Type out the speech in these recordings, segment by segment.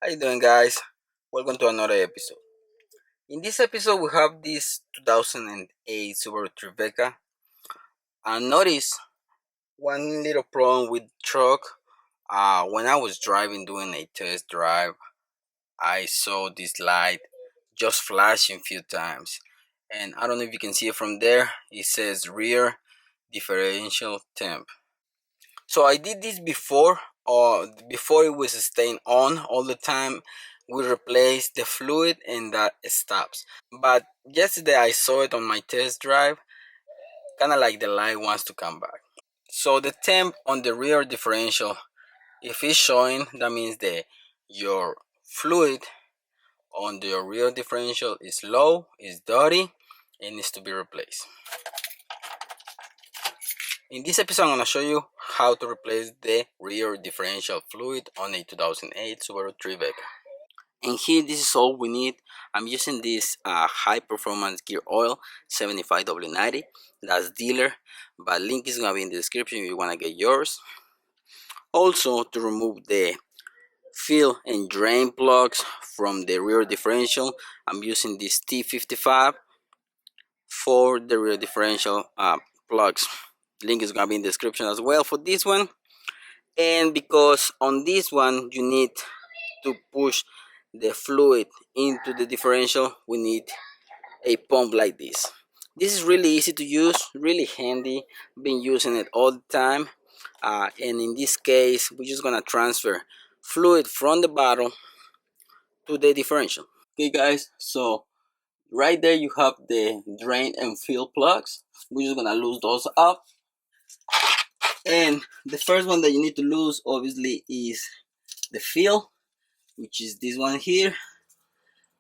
How you doing, guys? Welcome to another episode. In this episode, we have this 2008 Subaru Tribeca. I noticed one little problem with the truck. When I was driving doing a test drive, I saw this light just flashing a few times, and I don't know if you can see it from there. It says rear differential temp. So I did this before, or before it was staying on all the time. We replaced the fluid and that stops. But yesterday I saw it on my test drive, kind of like the light wants to come back. So the temp on the rear differential, if it's showing, that means that your fluid on the rear differential is low, is dirty, and needs to be replaced. In this episode, I'm going to show you how to replace the rear differential fluid on a 2008 Subaru Tribeca. And here, this is all we need. I'm using this high performance gear oil 75W90. That's dealer, but link is going to be in the description if you want to get yours. Also, to remove the fill and drain plugs from the rear differential, I'm using this T55 for the rear differential plugs. Link is gonna be in the description as well for this one. And because on this one you need to push the fluid into the differential, we need a pump like this. This is really easy to use, really handy. Been using it all the time. And in this case, we're just gonna transfer fluid from the bottle to the differential. Okay, guys. So right there you have the drain and fill plugs. We're just gonna lose those up. And the first one that you need to lose obviously is the fill, which is this one here,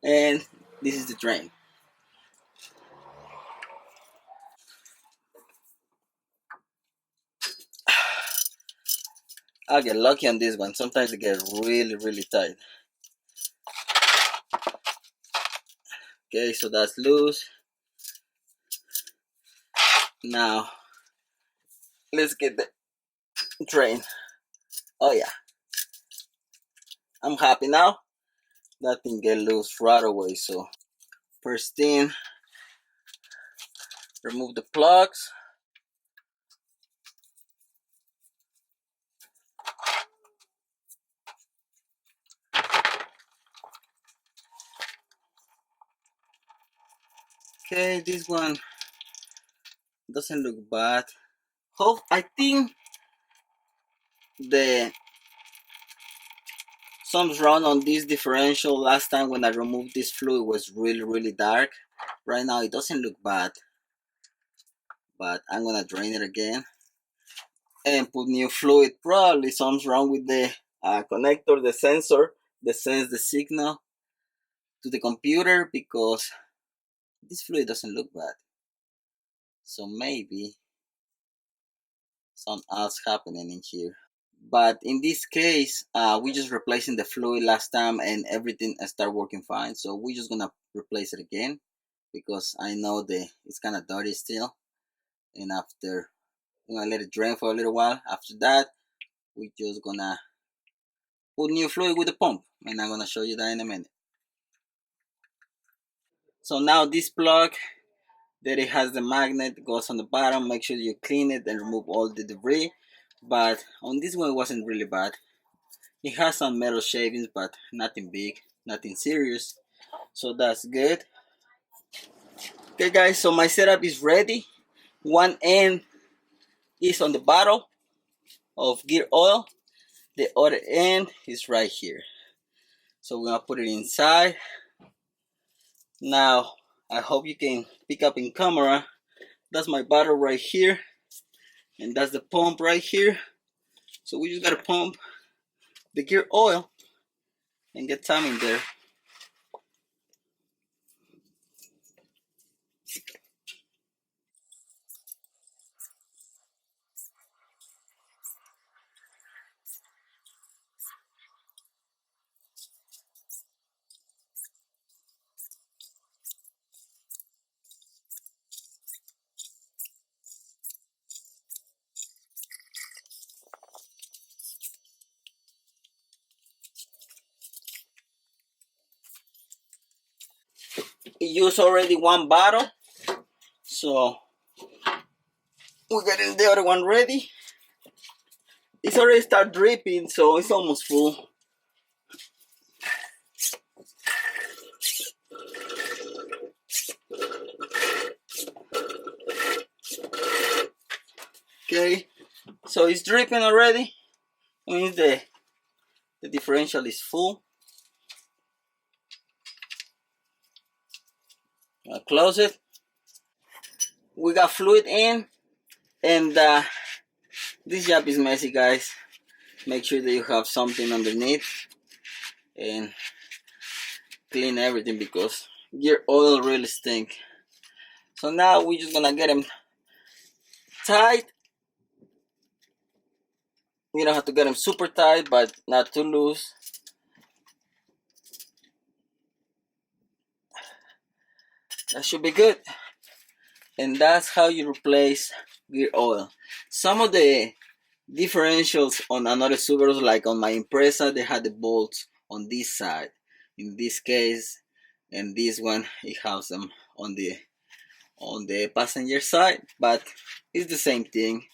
and this is the drain. I'll get lucky on this one. Sometimes it gets really tight. Okay, so that's loose. Now let's get the drain. Oh yeah, I'm happy now. That thing get loose right away. So first thing, remove the plugs. Okay, this one doesn't look bad. I think the something's wrong on this differential. Last time when I removed this fluid was really dark. Right now it doesn't look bad, but I'm gonna drain it again and put new fluid. Probably something's wrong with the connector, the sensor that sends the signal to the computer, because this fluid doesn't look bad. So maybe something else happening in here. But in this case, we just replacing the fluid last time and everything start working fine. So we're just gonna replace it again because I know that it's kind of dirty still. And after we're gonna let it drain for a little while. After that, we're just gonna put new fluid with the pump, and I'm gonna show you that in a minute. So now this plug that it has the magnet goes on the bottom. Make sure you clean it and remove all the debris. But on this one, it wasn't really bad. It has some metal shavings, but nothing big, nothing serious. So that's good. Okay, guys. So my setup is ready. One end is on the bottle of gear oil. The other end is right here. So we're gonna put it inside. Now, I hope you can pick up in camera. That's my bottle right here, and that's the pump right here. So we just gotta pump the gear oil and get some in there. used already one bottle, so we're getting the other one ready. It's already start dripping, so it's almost full. Okay, so it's dripping already. Means the differential is full. I'll close it. We got fluid in, and this job is messy, guys. Make sure that you have something underneath and clean everything because gear oil really stink. So now we're just gonna get them tight. We don't have to get them super tight, but not too loose. That should be good. And that's how you replace gear oil. Some of the differentials on another Subarus, like on my Impreza, they had the bolts on this side. In this case, and this one, it has them on the passenger side, but it's the same thing,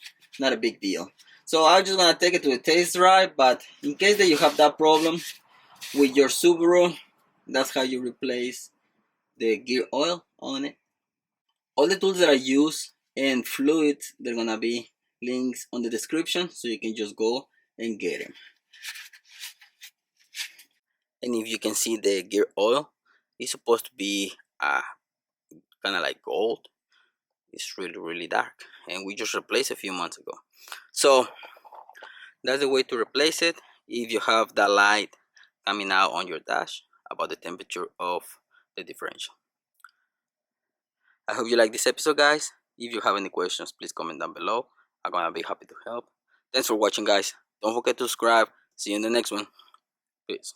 not a big deal. So I'm just gonna take it to a test drive, but in case that you have that problem with your Subaru, that's how you replace the gear oil on it. All the tools that I use and fluids, they're gonna be links on the description, so you can just go and get them. And if you can see, the gear oil is supposed to be kind of like gold. It's really dark, and we just replaced a few months ago. So that's the way to replace it. If you have that light coming out on your dash about the temperature of the differential. I hope you like this episode, guys. If you have any questions, please comment down below. I'm gonna be happy to help. Thanks for watching, guys. Don't forget to subscribe. See you in the next one. Peace.